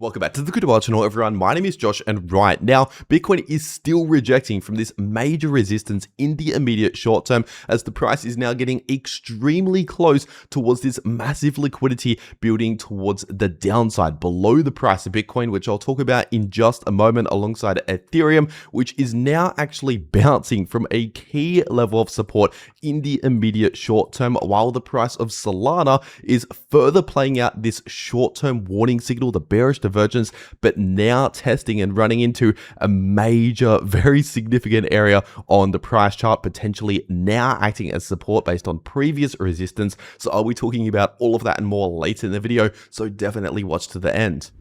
Welcome back to the cryptowrld channel, everyone. My name is Josh, and right now, Bitcoin is still rejecting from this major resistance in the immediate short term, as the price is now getting extremely close towards this massive liquidity building towards the downside below the price of Bitcoin, which I'll talk about in just a moment, alongside Ethereum, which is now actually bouncing from a key level of support in the immediate short term, while the price of Solana is further playing out this short-term warning signal, the bearish divergence, but now testing and running into a major, very significant area on the price chart, potentially now acting as support based on previous resistance. So I'll be talking about all of that and more later in the video, so definitely watch to the end.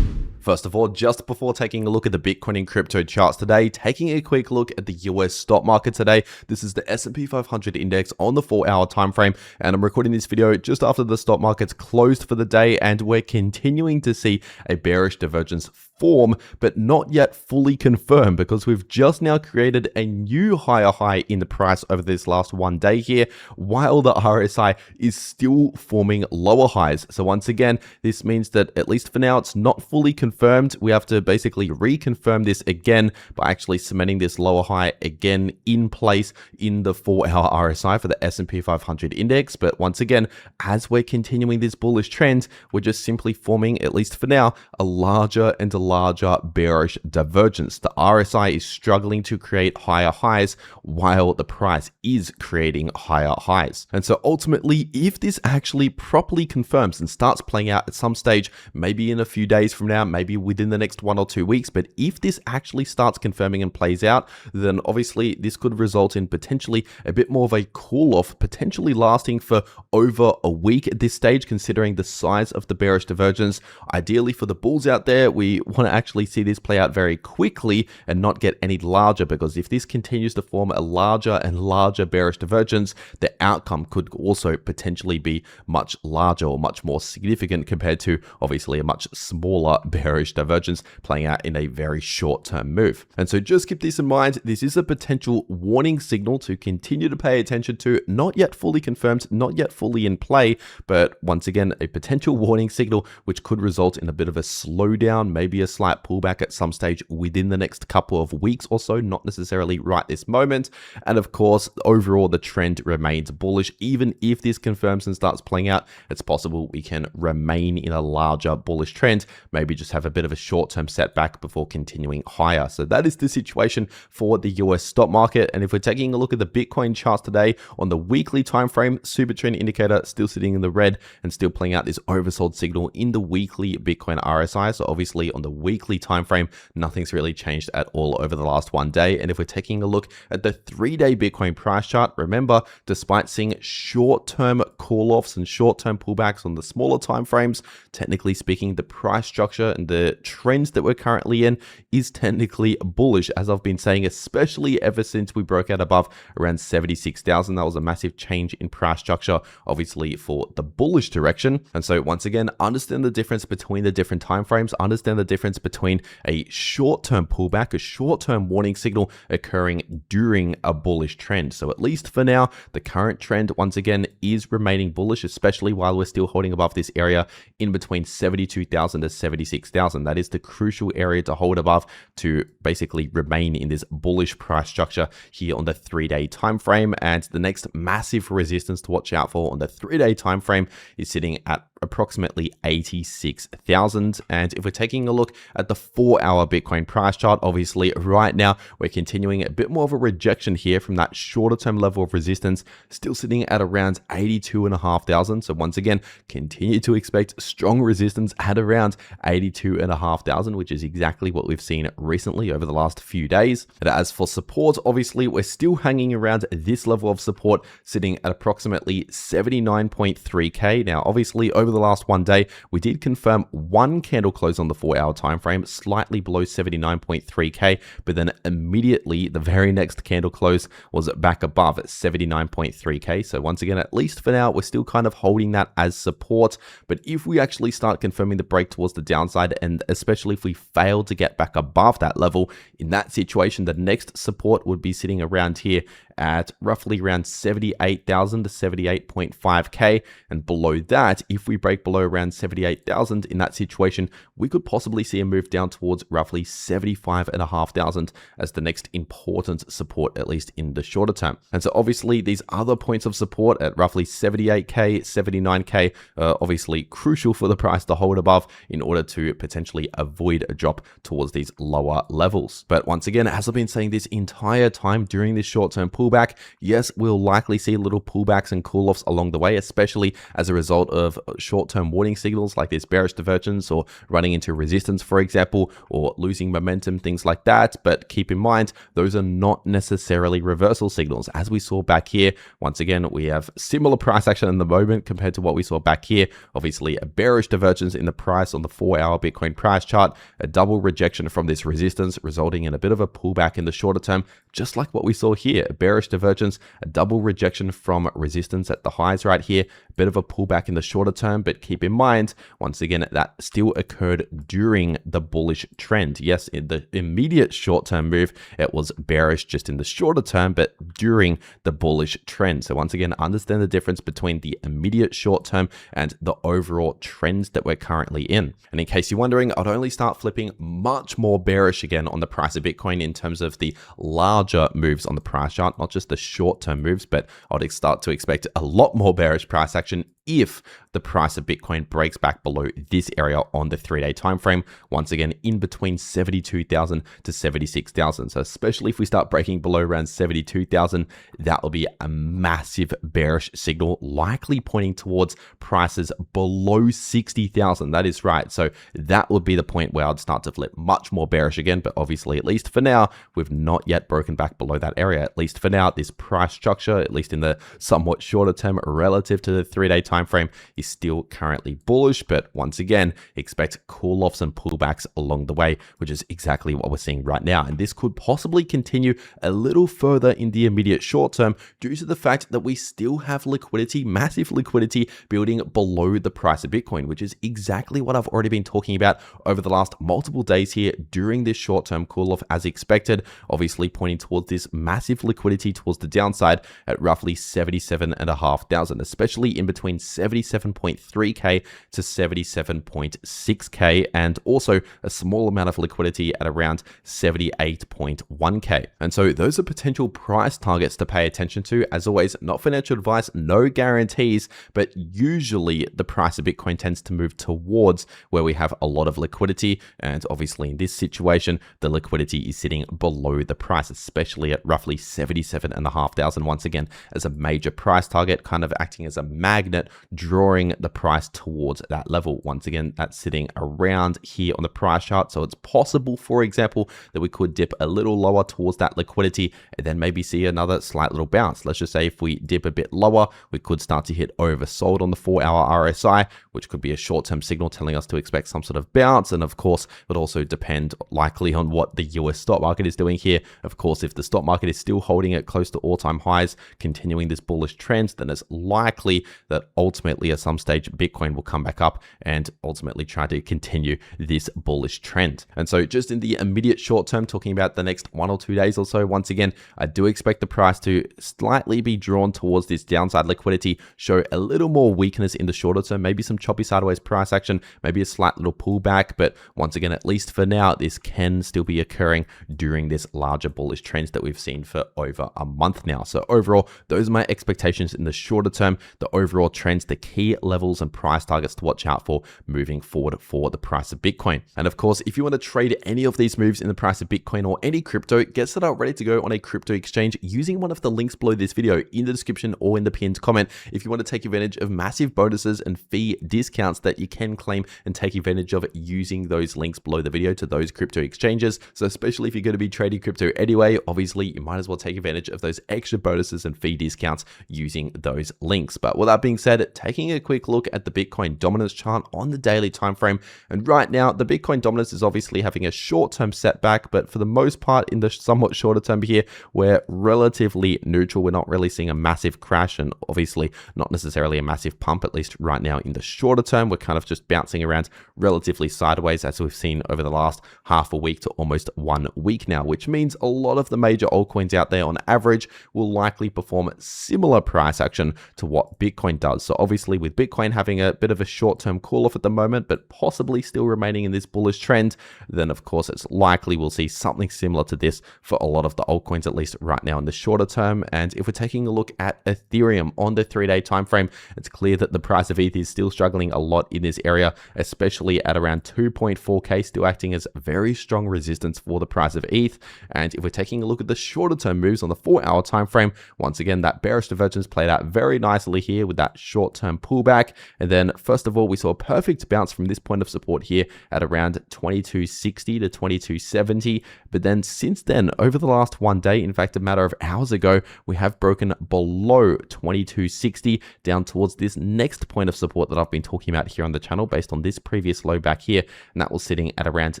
First of all, just before taking a look at the Bitcoin and crypto charts today, taking a quick look at the US stock market today. This is the S&P 500 index on the 4-hour time frame, and I'm recording this video just after the stock market's closed for the day, and we're continuing to see a bearish divergence form, but not yet fully confirmed, because we've just now created a new higher high in the price over this last one day here, while the RSI is still forming lower highs. So once again, this means that at least for now, it's not fully confirmed. We have to basically reconfirm this again by actually cementing this lower high again in place in the 4-hour RSI for the S&P 500 index. But once again, as we're continuing this bullish trend, we're just simply forming, at least for now, a larger and a larger bearish divergence. The RSI is struggling to create higher highs while the price is creating higher highs. And so ultimately, if this actually properly confirms and starts playing out at some stage, maybe in a few days from now, maybe within the next 1 or 2 weeks, but if this actually starts confirming and plays out, then obviously this could result in potentially a bit more of a cool off, potentially lasting for over a week at this stage, considering the size of the bearish divergence. Ideally for the bulls out there, we want to actually see this play out very quickly and not get any larger, because if this continues to form a larger and larger bearish divergence, the outcome could also potentially be much larger or much more significant compared to obviously a much smaller bearish divergence playing out in a very short-term move. And so just keep this in mind. This is a potential warning signal to continue to pay attention to, not yet fully confirmed, not yet fully in play, but once again, a potential warning signal which could result in a bit of a slowdown, maybe a slight pullback at some stage within the next couple of weeks or so, not necessarily right this moment. And of course, overall, the trend remains bullish. Even if this confirms and starts playing out, it's possible we can remain in a larger bullish trend, maybe just have a bit of a short-term setback before continuing higher. So that is the situation for the US stock market. And if we're taking a look at the Bitcoin charts today on the weekly time frame, super trend indicator still sitting in the red and still playing out this oversold signal in the weekly Bitcoin RSI. So obviously on the weekly time frame, nothing's really changed at all over the last one day. And if we're taking a look at the 3-day Bitcoin price chart, remember, despite seeing short-term call-offs and short-term pullbacks on the smaller time frames, technically speaking, the price structure and the trends that we're currently in is technically bullish, as I've been saying, especially ever since we broke out above around 76,000. That was a massive change in price structure, obviously for the bullish direction. And so once again, understand the difference between the different time frames, understand the difference between a short-term pullback, a short-term warning signal occurring during a bullish trend. So at least for now, the current trend once again is remaining bullish, especially while we're still holding above this area in between 72,000 to 76,000. That is the crucial area to hold above to basically remain in this bullish price structure here on the 3-day time frame. And the next massive resistance to watch out for on the 3-day time frame is sitting at approximately 86,000. And if we're taking a look at the 4-hour Bitcoin price chart, obviously right now we're continuing a bit more of a rejection here from that shorter term level of resistance, still sitting at around 82,500. So once again, continue to expect strong resistance at around 82,500, which is exactly what we've seen recently over the last few days. And as for support, obviously we're still hanging around this level of support, sitting at approximately 79.3k. Now obviously over the last one day, we did confirm one candle close on the 4-hour time frame, slightly below 79.3k, but then immediately the very next candle close was back above 79.3k. So once again, at least for now, we're still kind of holding that as support. But if we actually start confirming the break towards the downside, and especially if we fail to get back above that level, in that situation, the next support would be sitting around here at roughly around 78,000 to 78.5k, and below that, if we break below around 78,000 in that situation, we could possibly see a move down towards roughly 75,500 as the next important support, at least in the shorter term. And so obviously these other points of support at roughly 78k, 79k are obviously crucial for the price to hold above in order to potentially avoid a drop towards these lower levels. But once again, as I've been saying this entire time during this short-term pullback, yes, we'll likely see little pullbacks and cool-offs along the way, especially as a result of short-term warning signals like this bearish divergence or running into resistance, for example, or losing momentum, things like that. But keep in mind, those are not necessarily reversal signals. As we saw back here, once again, we have similar price action in the moment compared to what we saw back here. Obviously, a bearish divergence in the price on the 4-hour Bitcoin price chart, a double rejection from this resistance, resulting in a bit of a pullback in the shorter term, just like what we saw here. A bearish divergence, a double rejection from resistance at the highs right here, a bit of a pullback in the shorter term. But keep in mind, once again, that still occurred during the bullish trend. Yes, in the immediate short-term move, it was bearish just in the shorter term, but during the bullish trend. So once again, understand the difference between the immediate short term and the overall trends that we're currently in. And in case you're wondering, I'd only start flipping much more bearish again on the price of Bitcoin in terms of the larger moves on the price chart, not just the short-term moves, but I'd start to expect a lot more bearish price action if the price of Bitcoin breaks back below this area on the 3-day time frame, once again in between 72,000 to 76,000. So especially if we start breaking below around 72,000, that will be a massive bearish signal, likely pointing towards prices below 60,000. That is right. So that would be the point where I'd start to flip much more bearish again. But obviously, at least for now, we've not yet broken back below that area. At least for now, this price structure, at least in the somewhat shorter term relative to the 3-day time frame, is still currently bullish. But once again, expect cool-offs and pullbacks along the way, which is exactly what we're seeing right now. And this could possibly continue a little further in the immediate short term due to the fact that we still have liquidity, massive liquidity building below the price of Bitcoin, which is exactly what I've already been talking about over the last multiple days here during this short-term cool-off as expected, obviously pointing towards this massive liquidity towards the downside at roughly 77,500, especially in between 77.3k to 77.6k, and also a small amount of liquidity at around 78.1k. And so those are potential price targets to pay attention to. As always, not financial advice, no guarantees, but usually the price of Bitcoin tends to move towards where we have a lot of liquidity. And obviously in this situation, the liquidity is sitting below the price, especially at roughly 77,500 once again as a major price target, kind of acting as a magnet, drawing the price towards that level. Once again, that's sitting around here on the price chart. So it's possible, for example, that we could dip a little lower towards that liquidity and then maybe see another slight little bounce. Let's just say if we dip a bit lower, we could start to hit oversold on the 4-hour RSI, which could be a short-term signal telling us to expect some sort of bounce. And of course, it would also depend likely on what the US stock market is doing here. Of course, if the stock market is still holding it close to all-time highs, continuing this bullish trend, then it's likely that ultimately at some stage Bitcoin will come back up and ultimately try to continue this bullish trend. And so just in the immediate short term, talking about the next 1 or 2 days or so, once again, I do expect the price to slightly be drawn towards this downside liquidity, show a little more weakness in the shorter term, maybe some choppy sideways price action, maybe a slight little pullback. But once again, at least for now, this can still be occurring during this larger bullish trends that we've seen for over a month now. So overall, those are my expectations in the shorter term, the overall trends, the key levels and price targets to watch out for moving forward for the price of Bitcoin. And of course, if you want to trade any of these moves in the price of Bitcoin or any crypto, get set up ready to go on a crypto exchange using one of the links below this video in the description or in the pinned comment. If you want to take advantage of massive bonuses and fee discounts that you can claim and take advantage of using those links below the video to those crypto exchanges. So especially if you're going to be trading crypto anyway, obviously you might as well take advantage of those extra bonuses and fee discounts using those links. But with that being said, taking a quick look at the Bitcoin dominance chart on the daily time frame, and right now the Bitcoin dominance is obviously having a short-term setback, but for the most part in the somewhat shorter term here, we're relatively neutral. We're not really seeing a massive crash and obviously not necessarily a massive pump, at least right now in the shorter term. We're kind of just bouncing around relatively sideways as we've seen over the last half a week to almost 1 week now, which means a lot of the major altcoins out there on average will likely perform similar price action to what Bitcoin does. So obviously with Bitcoin having a bit of a short-term cool-off at the moment, but possibly still remaining in this bullish trend, then of course it's likely we'll see something similar to this for a lot of the altcoins, at least right now in the shorter term. And if we're taking a look at Ethereum on the 3-day time frame, it's clear that the price of ETH is still struggling a lot in this area, especially at around 2.4k, still acting as very strong resistance for the price of ETH. And if we're taking a look at the shorter term moves on the 4-hour time frame, once again that bearish divergence played out very nicely here with that short-term pullback. And then first of all, we saw a perfect bounce from this point of support here at around 2260 to 2270. But then since then, over the last one day, in fact a matter of hours ago, we have broken below 2260 down towards this next point of support that I've been talking about here on the channel based on this previous low back here, and that was sitting at around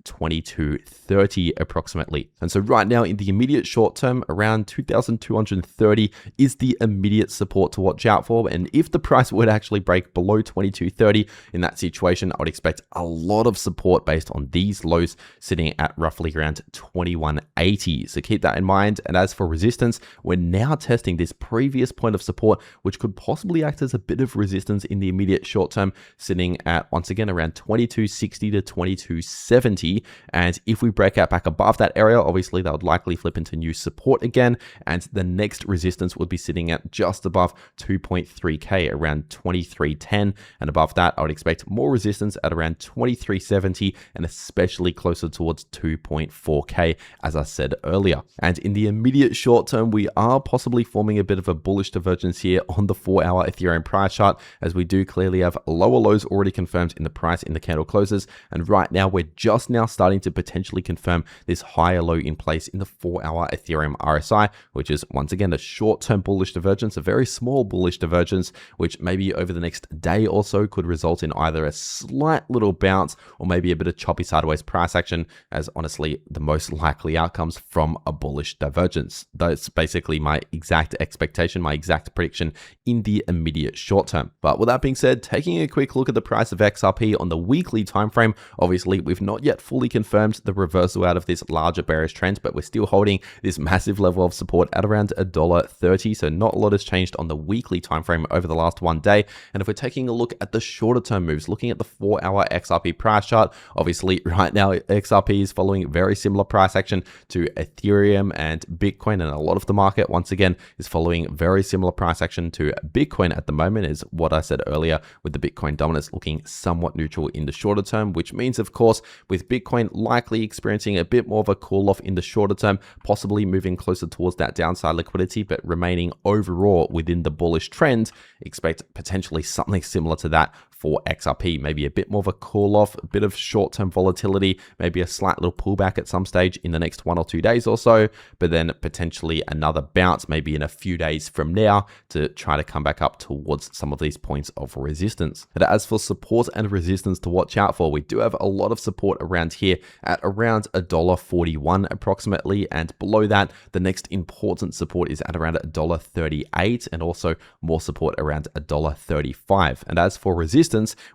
2230 approximately. And so right now in the immediate short term, around 2230 is the immediate support to watch out for. And if the price would actually break below 2230, in that situation I would expect a lot of support based on these lows sitting at roughly around 2180. So keep that in mind. And as for resistance, we're now testing this previous point of support, which could possibly act as a bit of resistance in the immediate short term, sitting at once again around 2260 to 2270. And if we break out back above that area, obviously that would likely flip into new support again, and the next resistance would be sitting at just above 2.3k, around 2310. And above that I would expect more resistance at around 2370, and especially closer towards 2.4k, as I said earlier. And in the immediate short term, we are possibly forming a bit of a bullish divergence here on the 4-hour Ethereum price chart, as we do clearly have lower lows already confirmed in the price in the candle closes. And right now we're just now starting to potentially confirm this higher low in place in the 4-hour Ethereum RSI, which is once again a short-term bullish divergence, a very small bullish divergence, which maybe over the next day or so could result in either a slight little bounce or maybe a bit of choppy sideways price action, as honestly the most likely outcomes from a bullish divergence. That's basically my exact expectation, my exact prediction in the immediate short term. But with that being said, taking a quick look at the price of XRP on the weekly time frame, obviously we've not yet fully confirmed the reversal out of this larger bearish trend, but we're still holding this massive level of support at around $1.30. So not a lot has changed on the weekly time frame over the last one day. And if we're taking a look at the shorter term moves, looking at the 4-hour XRP price chart, obviously right now XRP is following very similar price action to Ethereum and Bitcoin, and a lot of the market once again is following very similar price action to Bitcoin at the moment, is what I said earlier, with the Bitcoin dominance looking somewhat neutral in the shorter term, which means of course with Bitcoin likely experiencing a bit more of a cool off in the shorter term, possibly moving closer towards that downside liquidity, but remaining overall within the bullish trend, expect potentially something similar to that for XRP. Maybe a bit more of a cool off, a bit of short-term volatility, maybe a slight little pullback at some stage in the next 1 or 2 days or so, but then potentially another bounce maybe in a few days from now to try to come back up towards some of these points of resistance. And as for support and resistance to watch out for, we do have a lot of support around here at around $1.41 approximately, and below that the next important support is at around $1.38, and also more support around $1.35. And as for resistance,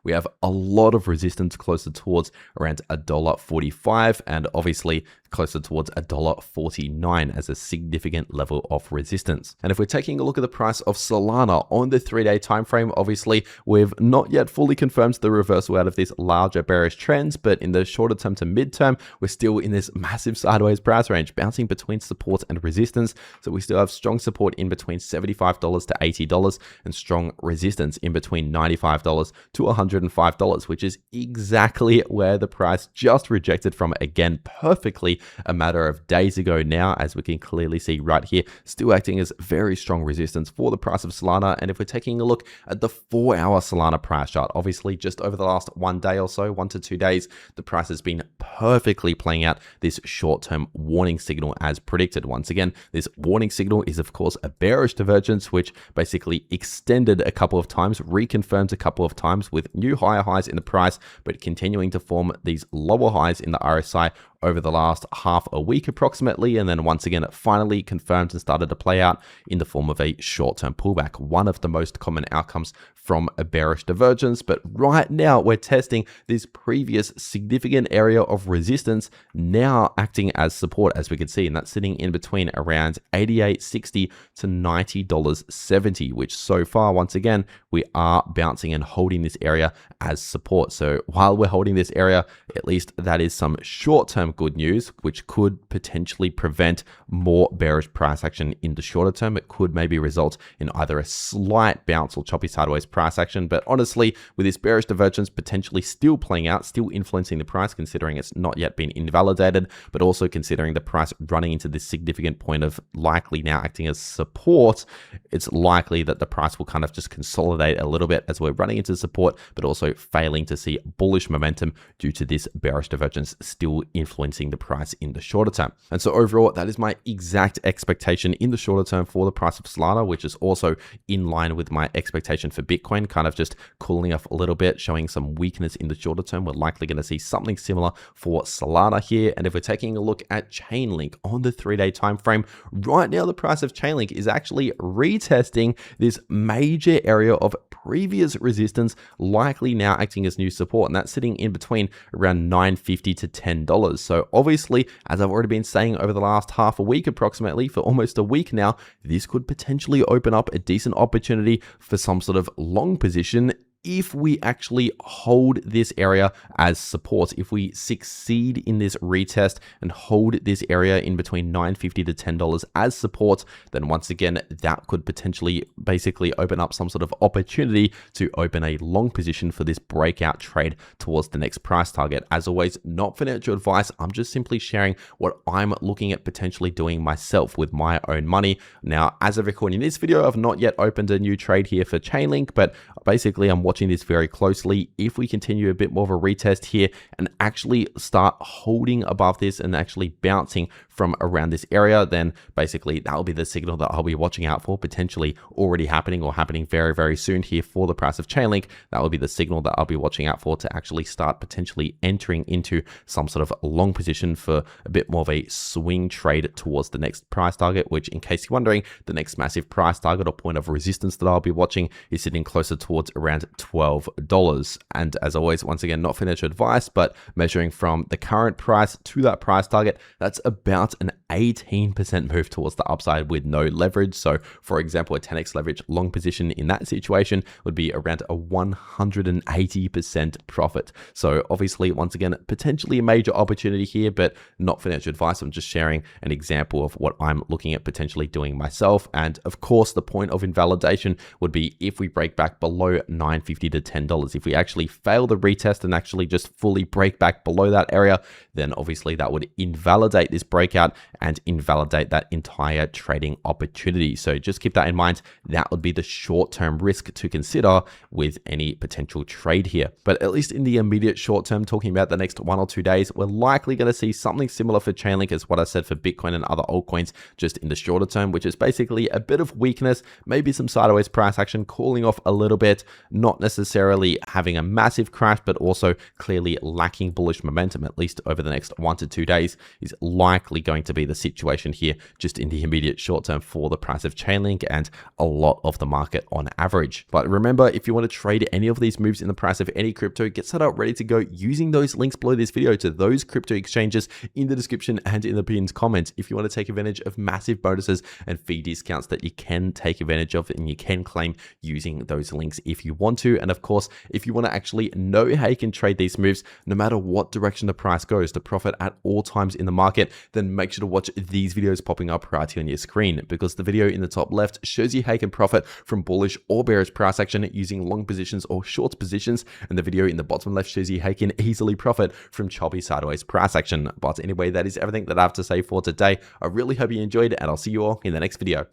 we have a lot of resistance closer towards around $1.45, and obviously closer towards $1.49 as a significant level of resistance. And if we're taking a look at the price of Solana on the 3-day time frame, obviously we've not yet fully confirmed the reversal out of this larger bearish trends, but in the shorter term to mid-term, we're still in this massive sideways price range, bouncing between support and resistance. So we still have strong support in between $75 to $80 and strong resistance in between $95 to $105, which is exactly where the price just rejected from, again perfectly a matter of days ago now, as we can clearly see right here, still acting as very strong resistance for the price of Solana. And if we're taking a look at the 4-hour Solana price chart, obviously just over the last 1 day or so, 1 to 2 days, the price has been perfectly playing out this short-term warning signal as predicted. Once again, this warning signal is of course a bearish divergence, which basically extended a couple of times, reconfirmed a couple of times with new higher highs in the price, but continuing to form these lower highs in the RSI over the last half a week approximately, and then once again it finally confirmed and started to play out in the form of a short-term pullback, one of the most common outcomes from a bearish divergence. But right now we're testing this previous significant area of resistance, now acting as support, as we can see, and that's sitting in between around $88.60 to $90.70, which so far, once again, we are bouncing and holding this area as support. So while we're holding this area, at least that is some short-term good news, which could potentially prevent more bearish price action in the shorter term. It could maybe result in either a slight bounce or choppy sideways price action. But honestly, with this bearish divergence potentially still playing out, still influencing the price, considering it's not yet been invalidated, but also considering the price running into this significant point of likely now acting as support, it's likely that the price will kind of just consolidate a little bit as we're running into support, but also failing to see bullish momentum due to this bearish divergence still influencing the price in the shorter term. And so overall, that is my exact expectation in the shorter term for the price of Solana, which is also in line with my expectation for Bitcoin, kind of just cooling off a little bit, showing some weakness in the shorter term. We're likely going to see something similar for Solana here. And if we're taking a look at Chainlink on the 3-day time frame, right now the price of Chainlink is actually retesting this major area of previous resistance, likely now acting as new support, and that's sitting in between around $9.50 to $10. So obviously, as I've already been saying over the last half a week approximately, for almost a week now, this could potentially open up a decent opportunity for some sort of long position if we actually hold this area as support. If we succeed in this retest and hold this area in between $9.50 to $10 as support, then once again, that could potentially basically open up some sort of opportunity to open a long position for this breakout trade towards the next price target. As always, not financial advice. I'm just simply sharing what I'm looking at potentially doing myself with my own money. Now, as of recording this video, I've not yet opened a new trade here for Chainlink, but basically I'm watching this very closely. If we continue a bit more of a retest here and actually start holding above this and actually bouncing from around this area, then basically that will be the signal that I'll be watching out for, potentially already happening or happening very, very soon here for the price of Chainlink. That will be the signal that I'll be watching out for to actually start potentially entering into some sort of long position for a bit more of a swing trade towards the next price target, which, in case you're wondering, the next massive price target or point of resistance that I'll be watching is sitting closer towards around $12. And as always, once again, not financial advice, but measuring from the current price to that price target, that's about an 18% move towards the upside with no leverage. So for example, a 10x leverage long position in that situation would be around a 180% profit. So obviously, once again, potentially a major opportunity here, but not financial advice. I'm just sharing an example of what I'm looking at potentially doing myself. And of course, the point of invalidation would be if we break back below $9.50 to $10. If we actually fail the retest and actually just fully break back below that area, then obviously that would invalidate this breakout and invalidate that entire trading opportunity. So just keep that in mind. That would be the short-term risk to consider with any potential trade here. But at least in the immediate short term, talking about the next 1 or 2 days, we're likely going to see something similar for Chainlink as what I said for Bitcoin and other altcoins just in the shorter term, which is basically a bit of weakness, maybe some sideways price action, cooling off a little bit, not necessarily having a massive crash, but also clearly lacking bullish momentum, at least over the next 1 to 2 days, is likely going to be the situation here just in the immediate short term for the price of Chainlink and a lot of the market on average. But remember, if you want to trade any of these moves in the price of any crypto, get set up ready to go using those links below this video to those crypto exchanges in the description and in the pinned comment. If you want to take advantage of massive bonuses and fee discounts that you can take advantage of and you can claim using those links if you want to. And of course, if you want to actually know how you can trade these moves, no matter what direction the price goes, to profit at all times in the market, then make sure to watch these videos popping up right here on your screen, because the video in the top left shows you how you can profit from bullish or bearish price action using long positions or short positions, and the video in the bottom left shows you how you can easily profit from choppy sideways price action. But anyway, that is everything that I have to say for today. I really hope you enjoyed, and I'll see you all in the next video.